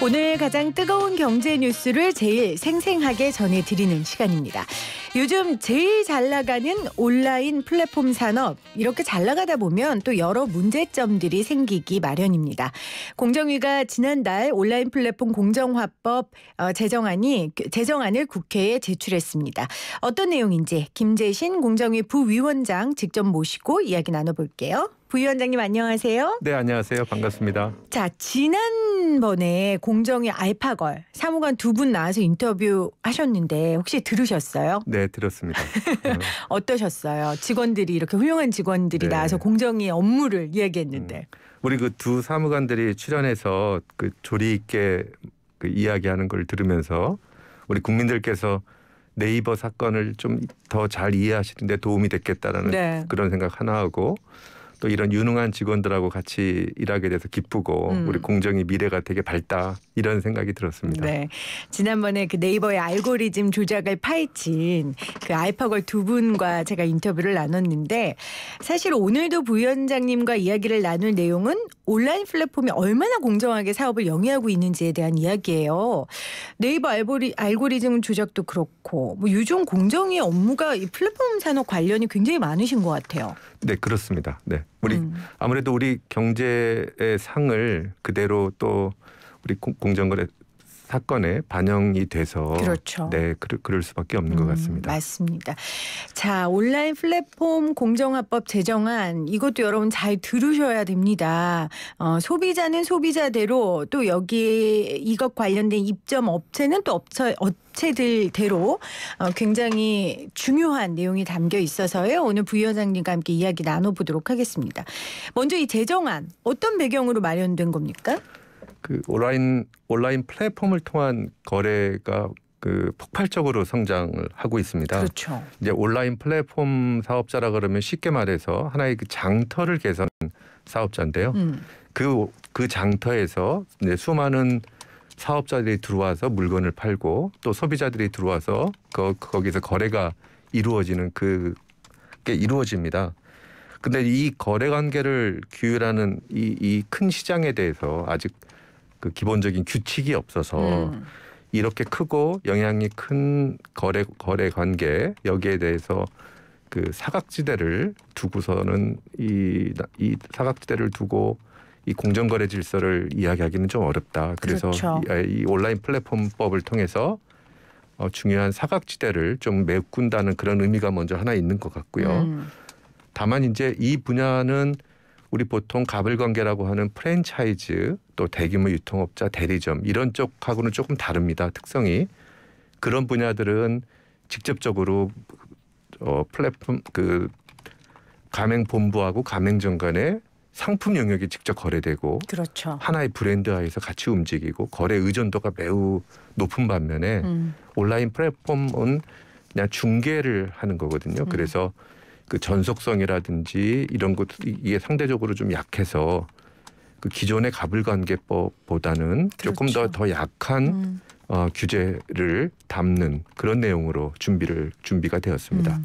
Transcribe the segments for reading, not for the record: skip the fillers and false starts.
오늘 가장 뜨거운 경제 뉴스를 제일 생생하게 전해드리는 시간입니다. 요즘 제일 잘 나가는 온라인 플랫폼 산업, 이렇게 잘 나가다 보면 또 여러 문제점들이 생기기 마련입니다. 공정위가 지난달 온라인 플랫폼 공정화법 제정안을 국회에 제출했습니다. 어떤 내용인지 김재신 공정위 부위원장 직접 모시고 이야기 나눠볼게요. 부위원장님 안녕하세요. 네, 안녕하세요. 반갑습니다. 자, 지난번에 공정위 알파걸 사무관 두 분 나와서 인터뷰 하셨는데 혹시 들으셨어요? 네, 들었습니다. 어떠셨어요? 직원들이 이렇게 훌륭한 직원들이 네. 나와서 공정위 업무를 이야기했는데. 우리 그 두 사무관들이 출연해서 그 조리 있게 그 이야기하는 걸 들으면서 우리 국민들께서 네이버 사건을 좀 더 잘 이해하시는 데 도움이 됐겠다라는 네. 그런 생각 하나 하고, 또 이런 유능한 직원들하고 같이 일하게 돼서 기쁘고 우리 공정위 미래가 되게 밝다, 이런 생각이 들었습니다. 네, 지난번에 그 네이버의 알고리즘 조작을 파헤친 그 알파걸 두 분과 제가 인터뷰를 나눴는데, 사실 오늘도 부위원장님과 이야기를 나눌 내용은 온라인 플랫폼이 얼마나 공정하게 사업을 영위하고 있는지에 대한 이야기예요. 네이버 알고리즘 조작도 그렇고 뭐 요즘 공정위 업무가 이 플랫폼 산업 관련이 굉장히 많으신 것 같아요. 네, 그렇습니다. 네, 우리 아무래도 우리 경제의 상을 그대로 또 우리 공정거래 사건에 반영이 돼서, 그렇죠. 네, 그럴 수밖에 없는 것 같습니다. 맞습니다. 자, 온라인 플랫폼 공정화법 제정안, 이것도 여러분 잘 들으셔야 됩니다. 소비자는 소비자대로, 또 여기에 이것 관련된 입점 업체는 또 업체들대로 굉장히 중요한 내용이 담겨 있어서요. 오늘 부위원장님과 함께 이야기 나눠보도록 하겠습니다. 먼저 이 제정안 어떤 배경으로 마련된 겁니까? 그 온라인 플랫폼을 통한 거래가 그 폭발적으로 성장을 하고 있습니다. 그렇죠. 이제 온라인 플랫폼 사업자라 그러면 쉽게 말해서 하나의 그 장터를 개선 사업자인데요. 그 장터에서 이제 수많은 사업자들이 들어와서 물건을 팔고, 또 소비자들이 들어와서 거기서 거래가 이루어지는 그게 이루어집니다. 근데 이 거래 관계를 규율하는 이 큰 시장에 대해서 아직 그 기본적인 규칙이 없어서 이렇게 크고 영향이 큰 거래 관계, 여기에 대해서 그 사각지대를 두고서는 이 사각지대를 두고 이 공정거래 질서를 이야기하기는 좀 어렵다. 그래서 그렇죠. 이 온라인 플랫폼법을 통해서 중요한 사각지대를 좀 메꾼다는 그런 의미가 먼저 하나 있는 것 같고요. 다만 이제 이 분야는 우리 보통 가불관계라고 하는 프랜차이즈, 또 대규모 유통업자, 대리점, 이런 쪽하고는 조금 다릅니다. 특성이. 그런 분야들은 직접적으로 플랫폼 그 가맹본부하고 가맹점 간에 상품 영역이 직접 거래되고, 그렇죠. 하나의 브랜드화해서 같이 움직이고 거래 의존도가 매우 높은 반면에 온라인 플랫폼은 그냥 중개를 하는 거거든요. 그래서 그 전속성이라든지 이런 것, 이게 상대적으로 좀 약해서 그 기존의 가불관계법보다는 그렇죠. 조금 더 약한 규제를 담는 그런 내용으로 준비가 되었습니다.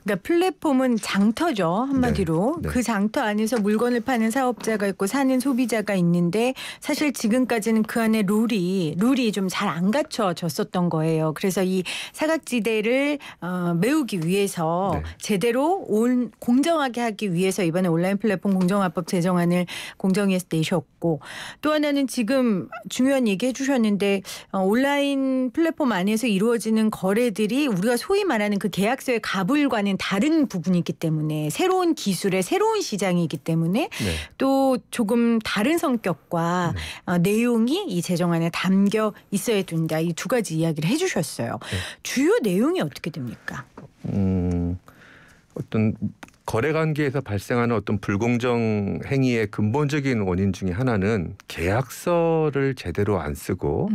그러니까 플랫폼은 장터죠, 한마디로. 네. 그 장터 안에서 물건을 파는 사업자가 있고 사는 소비자가 있는데, 사실 지금까지는 그 안에 룰이 좀 잘 안 갖춰졌었던 거예요. 그래서 이 사각지대를 메우기 위해서, 네. 제대로 공정하게 하기 위해서 이번에 온라인 플랫폼 공정화법 제정안을 공정위에서 내셨고, 또 하나는 지금 중요한 얘기 해주셨는데, 온라인 플랫폼 안에서 이루어지는 거래들이 우리가 소위 말하는 그 계약서의 가불과는 다른 부분이 있기 때문에, 새로운 기술의 새로운 시장이기 때문에 네. 또 조금 다른 성격과 내용이 이 제정안에 담겨 있어야 된다. 이 두 가지 이야기를 해주셨어요. 네. 주요 내용이 어떻게 됩니까? 어떤 거래 관계에서 발생하는 어떤 불공정 행위의 근본적인 원인 중에 하나는 계약서를 제대로 안 쓰고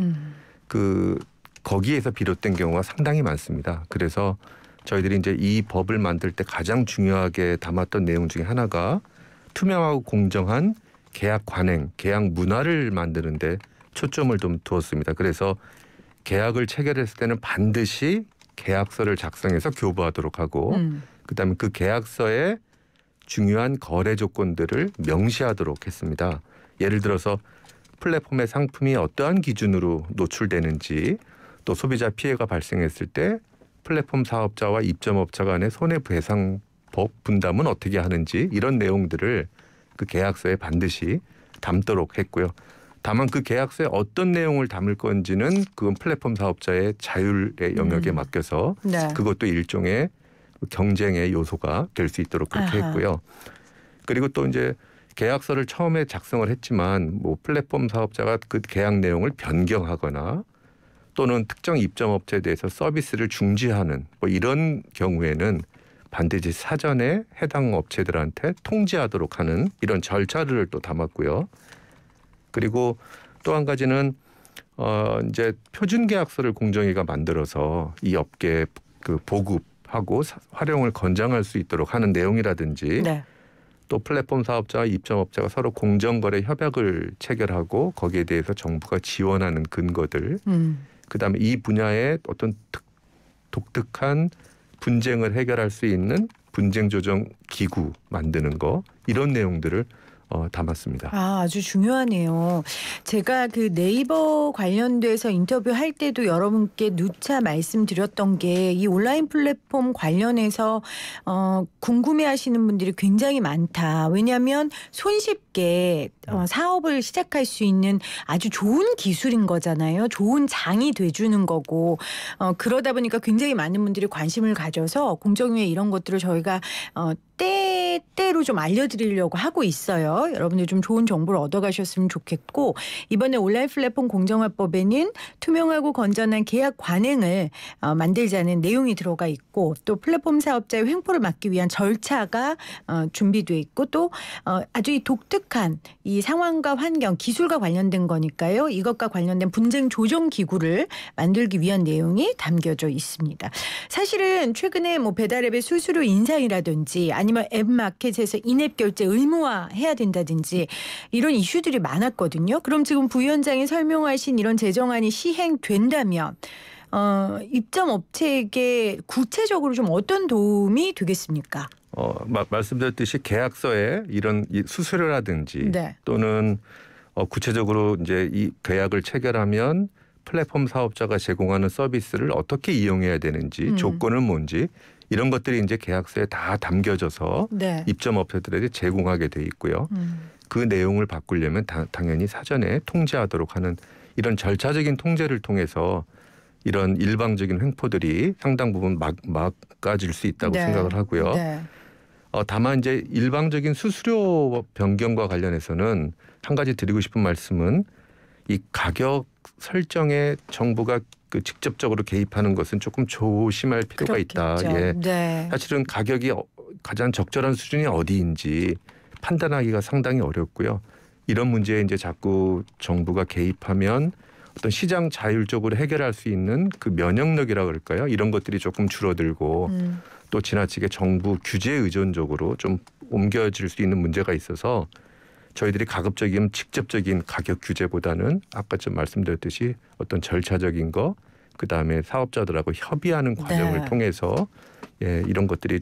거기에서 비롯된 경우가 상당히 많습니다. 그래서 저희들이 이제 이 법을 만들 때 가장 중요하게 담았던 내용 중에 하나가 투명하고 공정한 계약 관행, 계약 문화를 만드는데 초점을 좀 두었습니다. 그래서 계약을 체결했을 때는 반드시 계약서를 작성해서 교부하도록 하고, 그다음에 그 계약서에 중요한 거래 조건들을 명시하도록 했습니다. 예를 들어서 플랫폼의 상품이 어떠한 기준으로 노출되는지, 또 소비자 피해가 발생했을 때 플랫폼 사업자와 입점업자 간의 손해배상법 분담은 어떻게 하는지, 이런 내용들을 그 계약서에 반드시 담도록 했고요. 다만 그 계약서에 어떤 내용을 담을 건지는 그건 플랫폼 사업자의 자율의 영역에 맡겨서 네. 그것도 일종의 경쟁의 요소가 될 수 있도록 그렇게 했고요. 그리고 또 이제 계약서를 처음에 작성을 했지만 뭐 플랫폼 사업자가 그 계약 내용을 변경하거나 또는 특정 입점업체에 대해서 서비스를 중지하는 뭐 이런 경우에는 반드시 사전에 해당 업체들한테 통지하도록 하는 이런 절차를 또 담았고요. 그리고 또 한 가지는 이제 표준 계약서를 공정위가 만들어서 이 업계에 그 보급하고 활용을 권장할 수 있도록 하는 내용이라든지 네. 또 플랫폼 사업자와 입점업자가 서로 공정거래 협약을 체결하고 거기에 대해서 정부가 지원하는 근거들, 그다음에 이 분야의 어떤 독특한 분쟁을 해결할 수 있는 분쟁 조정 기구 만드는 거, 이런 내용들을 담았습니다. 아주 중요하네요. 제가 그 네이버 관련돼서 인터뷰할 때도 여러분께 누차 말씀드렸던 게 이 온라인 플랫폼 관련해서 궁금해하시는 분들이 굉장히 많다. 왜냐하면 손쉽게 사업을 시작할 수 있는 아주 좋은 기술인 거잖아요. 좋은 장이 돼주는 거고 그러다 보니까 굉장히 많은 분들이 관심을 가져서 공정위에 이런 것들을 저희가 때때로 좀 알려드리려고 하고 있어요. 여러분들 좀 좋은 정보를 얻어가셨으면 좋겠고, 이번에 온라인 플랫폼 공정화법에는 투명하고 건전한 계약 관행을 만들자는 내용이 들어가 있고, 또 플랫폼 사업자의 횡포를 막기 위한 절차가 준비돼 있고, 또 아주 이 독특한 이 상황과 환경, 기술과 관련된 거니까요. 이것과 관련된 분쟁 조정 기구를 만들기 위한 내용이 담겨져 있습니다. 사실은 최근에 뭐 배달앱의 수수료 인상이라든지 아니면 앱 마켓에서 인앱 결제 의무화해야 된다든지 이런 이슈들이 많았거든요. 그럼 지금 부위원장이 설명하신 이런 제정안이 시행된다면 입점 업체에게 구체적으로 좀 어떤 도움이 되겠습니까? 말씀드렸듯이 계약서에 이런 수수료라든지 네. 또는 구체적으로 이제 이 계약을 체결하면 플랫폼 사업자가 제공하는 서비스를 어떻게 이용해야 되는지, 조건은 뭔지, 이런 것들이 이제 계약서에 다 담겨져서 네. 입점 업체들에게 제공하게 돼 있고요. 그 내용을 바꾸려면 당연히 사전에 통지하도록 하는 이런 절차적인 통제를 통해서 이런 일방적인 횡포들이 상당 부분 막아질 수 있다고 네. 생각을 하고요. 네. 다만 이제 일방적인 수수료 변경과 관련해서는 한 가지 드리고 싶은 말씀은 이 가격 설정에 정부가 그 직접적으로 개입하는 것은 조금 조심할 필요가 그렇겠죠. 있다. 예. 네. 사실은 가격이 가장 적절한 수준이 어디인지 판단하기가 상당히 어렵고요. 이런 문제에 이제 자꾸 정부가 개입하면 어떤 시장 자율적으로 해결할 수 있는 그 면역력이라 그럴까요? 이런 것들이 조금 줄어들고 또 지나치게 정부 규제 의존적으로 좀 옮겨질 수 있는 문제가 있어서 저희들이 가급적이면 직접적인 가격 규제보다는 아까 좀 말씀드렸듯이 어떤 절차적인 거, 그다음에 사업자들하고 협의하는 과정을 네. 통해서 이런 것들이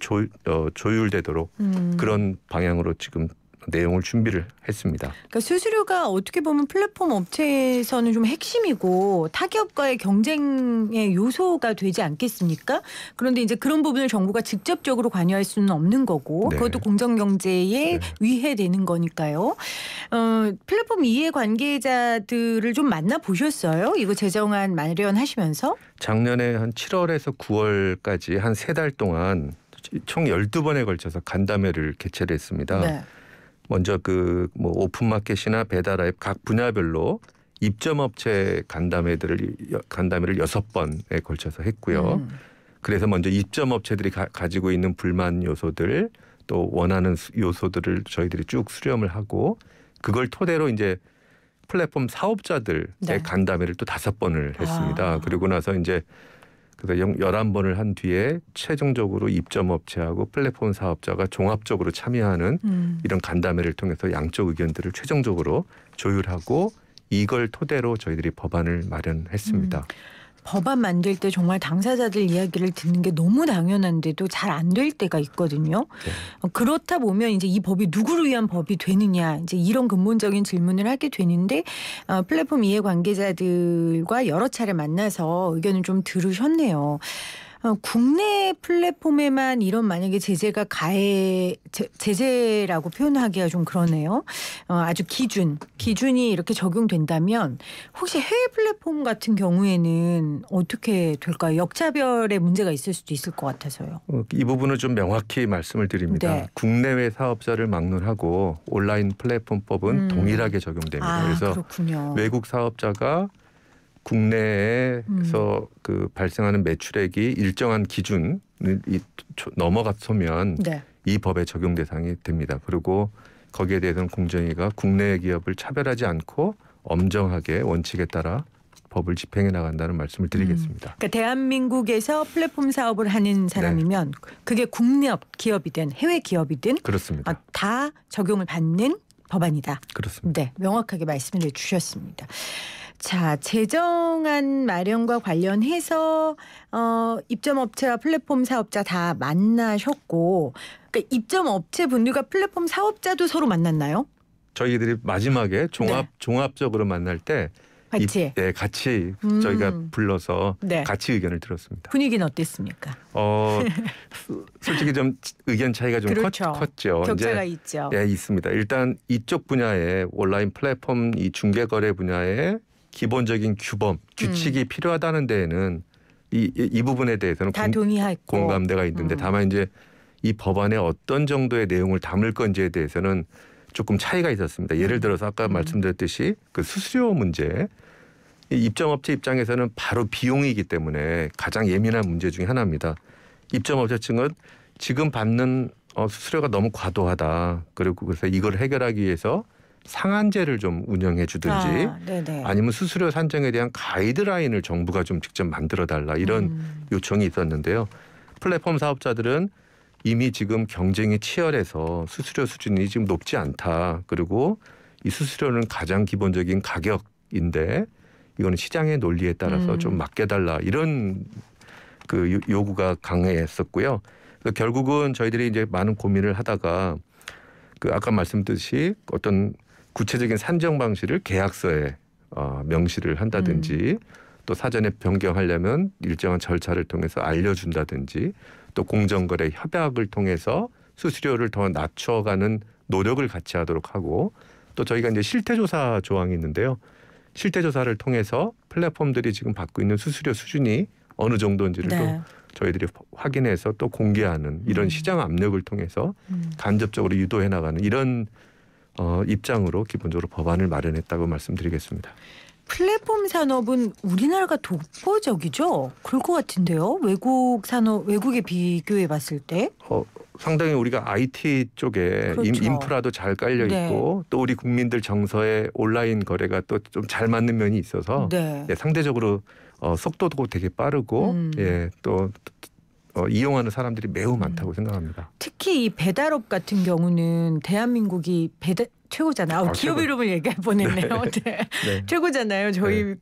조율되도록 그런 방향으로 지금 내용을 준비를 했습니다. 그러니까 수수료가 어떻게 보면 플랫폼 업체에서는 좀 핵심이고 타기업과의 경쟁의 요소가 되지 않겠습니까? 그런데 이제 그런 부분을 정부가 직접적으로 관여할 수는 없는 거고 네. 그것도 공정경제에 위해되는 거니까요. 플랫폼 이해 관계자들을 좀 만나보셨어요? 이거 제정안 마련하시면서? 작년에 한 7월에서 9월까지 한 3달 동안 총 12번에 걸쳐서 간담회를 개최를 했습니다. 네. 먼저 그 뭐 오픈마켓이나 배달앱 각 분야별로 입점업체 간담회를 6번에 걸쳐서 했고요. 그래서 먼저 입점업체들이 가지고 있는 불만 요소들, 또 원하는 요소들을 저희들이 쭉 수렴을 하고 그걸 토대로 이제 플랫폼 사업자들의 네. 간담회를 또 5번을 했습니다. 그리고 나서 이제 그래서 11번을 한 뒤에 최종적으로 입점업체하고 플랫폼 사업자가 종합적으로 참여하는 이런 간담회를 통해서 양쪽 의견들을 최종적으로 조율하고 이걸 토대로 저희들이 법안을 마련했습니다. 법안 만들 때 정말 당사자들 이야기를 듣는 게 너무 당연한데도 잘 안 될 때가 있거든요. 네. 그렇다 보면 이제 이 법이 누구를 위한 법이 되느냐 이제 이런 근본적인 질문을 하게 되는데 플랫폼 이해관계자들과 여러 차례 만나서 의견을 좀 들으셨네요. 국내 플랫폼에만 이런 만약에 제재가 제재라고 표현하기가 좀 그러네요. 아주 기준이 이렇게 적용된다면 혹시 해외 플랫폼 같은 경우에는 어떻게 될까요? 역차별의 문제가 있을 수도 있을 것 같아서요. 이 부분을 좀 명확히 말씀을 드립니다. 네. 국내외 사업자를 막론하고 온라인 플랫폼법은 동일하게 적용됩니다. 그래서 그렇군요. 외국 사업자가 국내에서 그 발생하는 매출액이 일정한 기준을 넘어갔으면 네. 이 법의 적용 대상이 됩니다. 그리고 거기에 대해서는 공정위가 국내 기업을 차별하지 않고 엄정하게 원칙에 따라 법을 집행해 나간다는 말씀을 드리겠습니다. 그러니까 대한민국에서 플랫폼 사업을 하는 사람이면 그게 국내 기업이든 해외 기업이든 그렇습니다. 다 적용을 받는 법안이다. 그렇습니다. 네, 명확하게 말씀을 해주셨습니다. 자, 제정안 마련과 관련해서 입점업체와 플랫폼 사업자 다 만나셨고, 그러니까 입점업체 분들과 플랫폼 사업자도 서로 만났나요? 저희들이 마지막에 종합적으로 만날 때 같이 저희가 불러서 같이 의견을 들었습니다. 분위기는 어땠습니까? 솔직히 좀 의견 차이가 좀 컸죠. 격차가 있죠. 네, 있습니다. 일단 이쪽 분야에 온라인 플랫폼 이 중개거래 분야에 기본적인 규칙이 필요하다는 데에는 이 부분에 대해서는 다 동의하고 공감대가 있는데 다만 이제 이 법안에 어떤 정도의 내용을 담을 건지에 대해서는 조금 차이가 있었습니다. 예를 들어서 아까 말씀드렸듯이 그 수수료 문제, 입점업체 입장에서는 바로 비용이기 때문에 가장 예민한 문제 중에 하나입니다. 입점업체 측은 지금 받는 수수료가 너무 과도하다. 그리고 그래서 이걸 해결하기 위해서 상한제를 좀 운영해 주든지 아니면 수수료 산정에 대한 가이드라인을 정부가 좀 직접 만들어 달라 이런 요청이 있었는데요. 플랫폼 사업자들은 이미 지금 경쟁이 치열해서 수수료 수준이 지금 높지 않다. 그리고 이 수수료는 가장 기본적인 가격인데 이거는 시장의 논리에 따라서 좀 맡겨달라 이런 그 요구가 강했었고요. 그래서 결국은 저희들이 이제 많은 고민을 하다가 그 아까 말씀드렸듯이 어떤 구체적인 산정 방식을 계약서에 명시를 한다든지 또 사전에 변경하려면 일정한 절차를 통해서 알려준다든지 또 공정거래 협약을 통해서 수수료를 더 낮춰가는 노력을 같이 하도록 하고 또 저희가 이제 실태조사 조항이 있는데요. 실태조사를 통해서 플랫폼들이 지금 받고 있는 수수료 수준이 어느 정도인지를 또 저희들이 확인해서 또 공개하는 이런 시장 압력을 통해서 간접적으로 유도해 나가는 이런 입장으로 기본적으로 법안을 마련했다고 말씀드리겠습니다. 플랫폼 산업은 우리나라가 독보적이죠? 그럴 것 같은데요. 외국 산업, 외국에 비교해 봤을 때. 상당히 우리가 IT 쪽에 인프라도 잘 깔려 있고 또 우리 국민들 정서에 온라인 거래가 또 좀 잘 맞는 면이 있어서 상대적으로 속도도 되게 빠르고 또 이용하는 사람들이 매우 많다고 생각합니다. 특히 이 배달업 같은 경우는 대한민국이 최고잖아요. 기업 이름을 얘기할 뻔했네요. 최고잖아요. 저희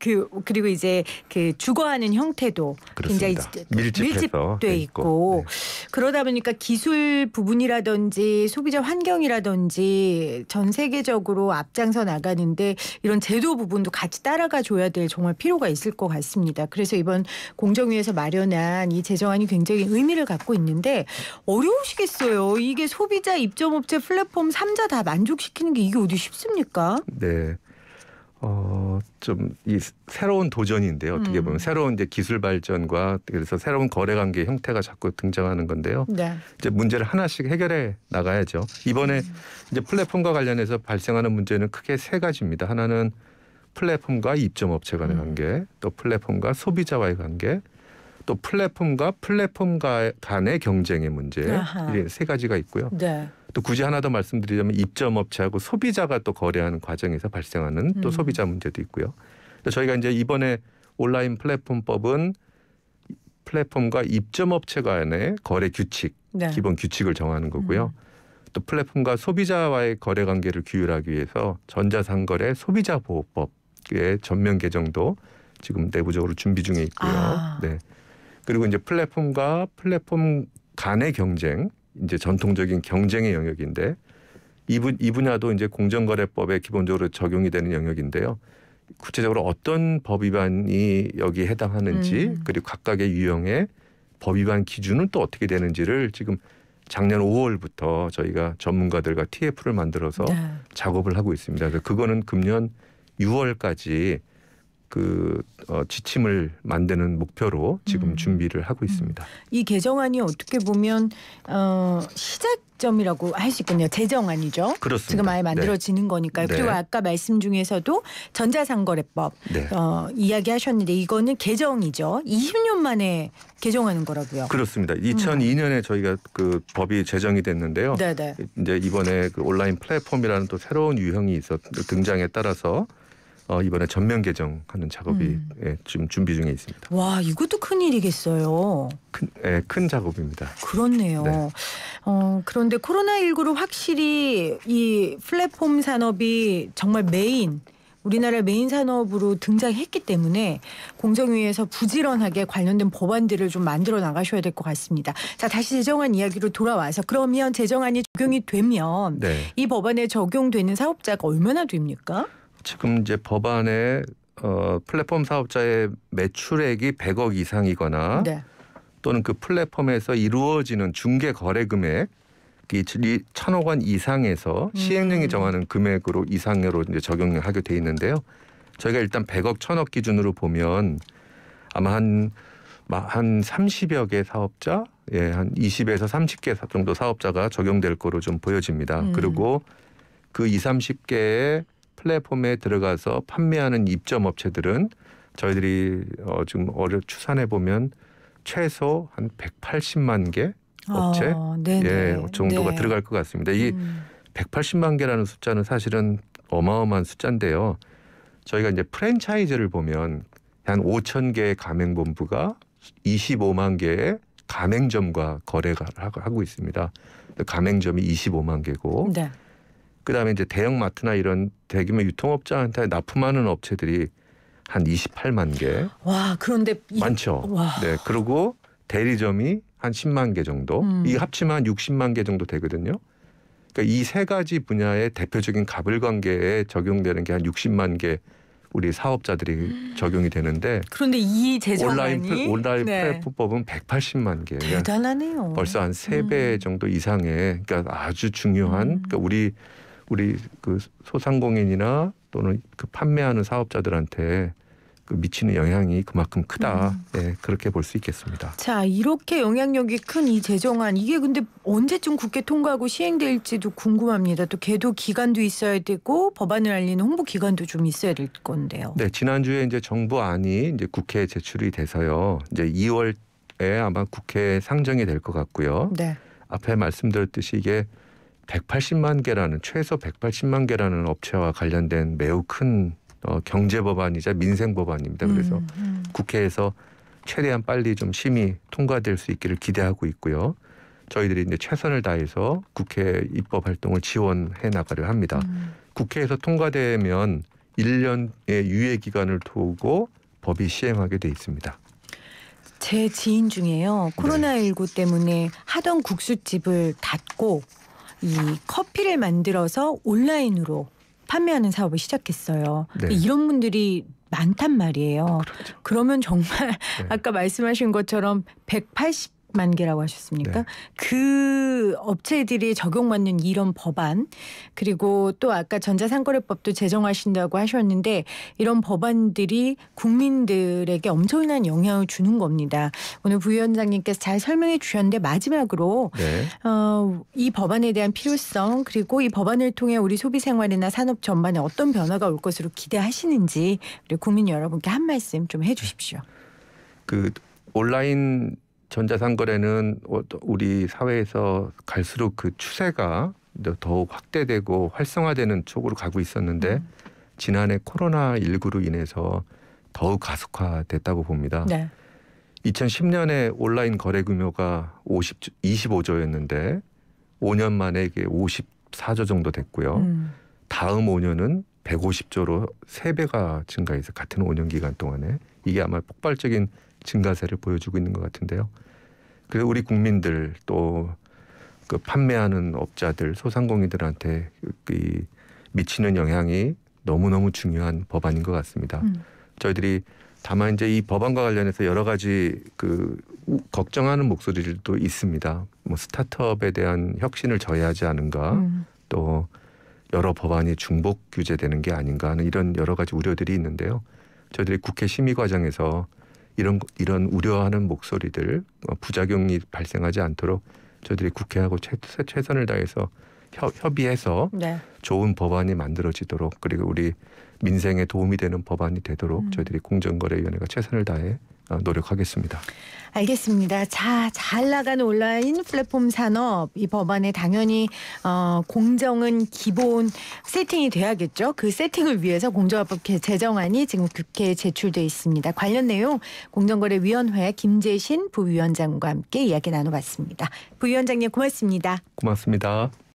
그리고 이제 그 주거하는 형태도 그렇습니다. 굉장히 밀집돼 있고 그러다 보니까 기술 부분이라든지 소비자 환경이라든지 전 세계적으로 앞장서 나가는데 이런 제도 부분도 같이 따라가 줘야 될 정말 필요가 있을 것 같습니다. 그래서 이번 공정위에서 마련한 이 제정안이 굉장히 의미를 갖고 있는데 어려우시겠어요. 이게 소비자, 입점업체, 플랫폼 3자 다 만족시키는 게 이게 어디 쉽습니까? 네. 좀 이 새로운 도전인데요. 어떻게 보면 새로운 이제 기술 발전과 그래서 새로운 거래 관계 형태가 자꾸 등장하는 건데요. 이제 문제를 하나씩 해결해 나가야죠. 이번에 이제 플랫폼과 관련해서 발생하는 문제는 크게 세 가지입니다. 하나는 플랫폼과 입점업체 간의 관계, 또 플랫폼과 소비자와의 관계, 또 플랫폼과 플랫폼 간의 경쟁의 문제 이게 세 가지가 있고요. 또 굳이 하나 더 말씀드리자면 입점업체하고 소비자가 또 거래하는 과정에서 발생하는 또 소비자 문제도 있고요. 저희가 이제 이번에 온라인 플랫폼법은 플랫폼과 입점업체 간의 거래 규칙, 기본 규칙을 정하는 거고요. 또 플랫폼과 소비자와의 거래 관계를 규율하기 위해서 전자상거래 소비자보호법의 전면 개정도 지금 내부적으로 준비 중에 있고요. 네. 그리고 이제 플랫폼과 플랫폼 간의 경쟁, 이제 전통적인 경쟁의 영역인데 이 분야도 이제 공정거래법에 기본적으로 적용이 되는 영역인데요. 구체적으로 어떤 법 위반이 여기에 해당하는지 그리고 각각의 유형의 법 위반 기준은 또 어떻게 되는지를 지금 작년 5월부터 저희가 전문가들과 TF를 만들어서 작업을 하고 있습니다. 그래서 그거는 금년 6월까지 지침을 만드는 목표로 지금 준비를 하고 있습니다. 이 개정안이 어떻게 보면 시작점이라고 할 수 있겠네요. 제정안이죠. 그렇습니다. 지금 아예 만들어지는 거니까요. 네. 그리고 아까 말씀 중에서도 전자상거래법 네. 이야기하셨는데 이거는 개정이죠. 20년 만에 개정하는 거라고요. 그렇습니다. 2002년에 저희가 그 법이 제정이 됐는데요. 네네. 이제 이번에 그 온라인 플랫폼이라는 또 새로운 유형이 등장에 따라서 이번에 전면 개정하는 작업이 지금 준비 중에 있습니다. 와, 이것도 큰일이겠어요. 큰 작업입니다. 그렇네요. 네. 그런데 코로나19로 확실히 이 플랫폼 산업이 정말 우리나라 메인 산업으로 등장했기 때문에 공정위에서 부지런하게 관련된 법안들을 좀 만들어 나가셔야 될 것 같습니다. 자, 다시 제정안 이야기로 돌아와서 그러면 제정안이 적용이 되면 이 법안에 적용되는 사업자가 얼마나 됩니까? 지금 이제 법안에 플랫폼 사업자의 매출액이 100억 이상이거나 또는 그 플랫폼에서 이루어지는 중개 거래 금액 1,000억 원 이상에서 시행령이 정하는 금액으로 이상으로 이제 적용하게 돼 있는데요. 저희가 일단 100억, 1,000억 기준으로 보면 아마 한 30여 개 사업자, 한 20에서 30개 정도 사업자가 적용될 거로 좀 보여집니다. 그리고 그 20, 30개의 플랫폼에 들어가서 판매하는 입점 업체들은 저희들이 지금 추산해 보면 최소 한 180만 개 업체 정도가 들어갈 것 같습니다. 이 180만 개라는 숫자는 사실은 어마어마한 숫자인데요. 저희가 이제 프랜차이즈를 보면 한 5천 개의 가맹본부가 25만 개의 가맹점과 거래가 하고 있습니다. 가맹점이 25만 개고 그다음에 이제 대형마트나 이런 대규모 유통업자한테 납품하는 업체들이 한 28만 개. 와, 그런데 많죠. 네, 그리고 대리점이 한 10만 개 정도. 이 합치면 60만 개 정도 되거든요. 그러니까 이 세 가지 분야의 대표적인 가불관계에 적용되는 게 한 60만 개 우리 사업자들이 적용이 되는데 그런데 이 제정안이 온라인 플랫폼법은 180만 개. 대단하네요. 벌써 한 3배 정도 이상의 그러니까 아주 중요한 그러니까 우리 그 소상공인이나 또는 그 판매하는 사업자들한테 그 미치는 영향이 그만큼 크다. 그렇게 볼 수 있겠습니다. 자, 이렇게 영향력이 큰 이 제정안 이게 근데 언제쯤 국회 통과하고 시행될지도 궁금합니다. 또 계도 기간도 있어야 되고 법안을 알리는 홍보 기간도 좀 있어야 될 건데요. 네, 지난주에 이제 정부안이 이제 국회에 제출이 돼서요. 이제 2월에 아마 국회에 상정이 될 것 같고요. 앞에 말씀드렸듯이 이게 180만 개라는 최소 180만 개라는 업체와 관련된 매우 큰 경제 법안이자 민생 법안입니다. 그래서 국회에서 최대한 빨리 좀 심의 통과될 수 있기를 기대하고 있고요. 저희들이 이제 최선을 다해서 국회 입법 활동을 지원해 나가려 합니다. 국회에서 통과되면 1년의 유예 기간을 두고 법이 시행하게 돼 있습니다. 제 지인 중에요. 코로나19 때문에 하던 국수집을 닫고 이 커피를 만들어서 온라인으로 판매하는 사업을 시작했어요. 이런 분들이 많단 말이에요. 그러면 정말 아까 말씀하신 것처럼 180만 개라고 하셨습니까? 그 업체들이 적용받는 이런 법안 그리고 또 아까 전자상거래법도 제정하신다고 하셨는데 이런 법안들이 국민들에게 엄청난 영향을 주는 겁니다. 오늘 부위원장님께서 잘 설명해 주셨는데 마지막으로 이 법안에 대한 필요성 그리고 이 법안을 통해 우리 소비 생활이나 산업 전반에 어떤 변화가 올 것으로 기대하시는지 우리 국민 여러분께 한 말씀 좀 해주십시오. 그 온라인 전자상거래는 우리 사회에서 갈수록 그 추세가 더욱 확대되고 활성화되는 쪽으로 가고 있었는데 지난해 코로나19로 인해서 더욱 가속화됐다고 봅니다. 2010년에 온라인 거래 규모가 25조였는데 5년 만에 이게 54조 정도 됐고요. 다음 5년은 150조로 3배가 증가해서 같은 5년 기간 동안에 이게 아마 폭발적인 증가세를 보여주고 있는 것 같은데요. 그래서 우리 국민들 또 그 판매하는 업자들, 소상공인들한테 미치는 영향이 너무너무 중요한 법안인 것 같습니다. 저희들이 다만 이제 이 법안과 관련해서 여러 가지 걱정하는 목소리들도 있습니다. 뭐 스타트업에 대한 혁신을 저해하지 않은가, 또 여러 법안이 중복 규제되는 게 아닌가 하는 이런 여러 가지 우려들이 있는데요. 저희들이 국회 심의 과정에서 이런 우려하는 목소리들 부작용이 발생하지 않도록 저희들이 국회하고 최선을 다해서 협의해서 네. 좋은 법안이 만들어지도록 그리고 우리 민생에 도움이 되는 법안이 되도록 저희들이 공정거래위원회가 최선을 다해 노력하겠습니다. 알겠습니다. 자, 잘 나가는 온라인 플랫폼 산업 이 법안에 당연히 공정은 기본 세팅이 돼야겠죠. 그 세팅을 위해서 공정화법 제정안이 지금 국회에 제출돼 있습니다. 관련 내용 공정거래위원회 김재신 부위원장과 함께 이야기 나눠봤습니다. 부위원장님 고맙습니다. 고맙습니다.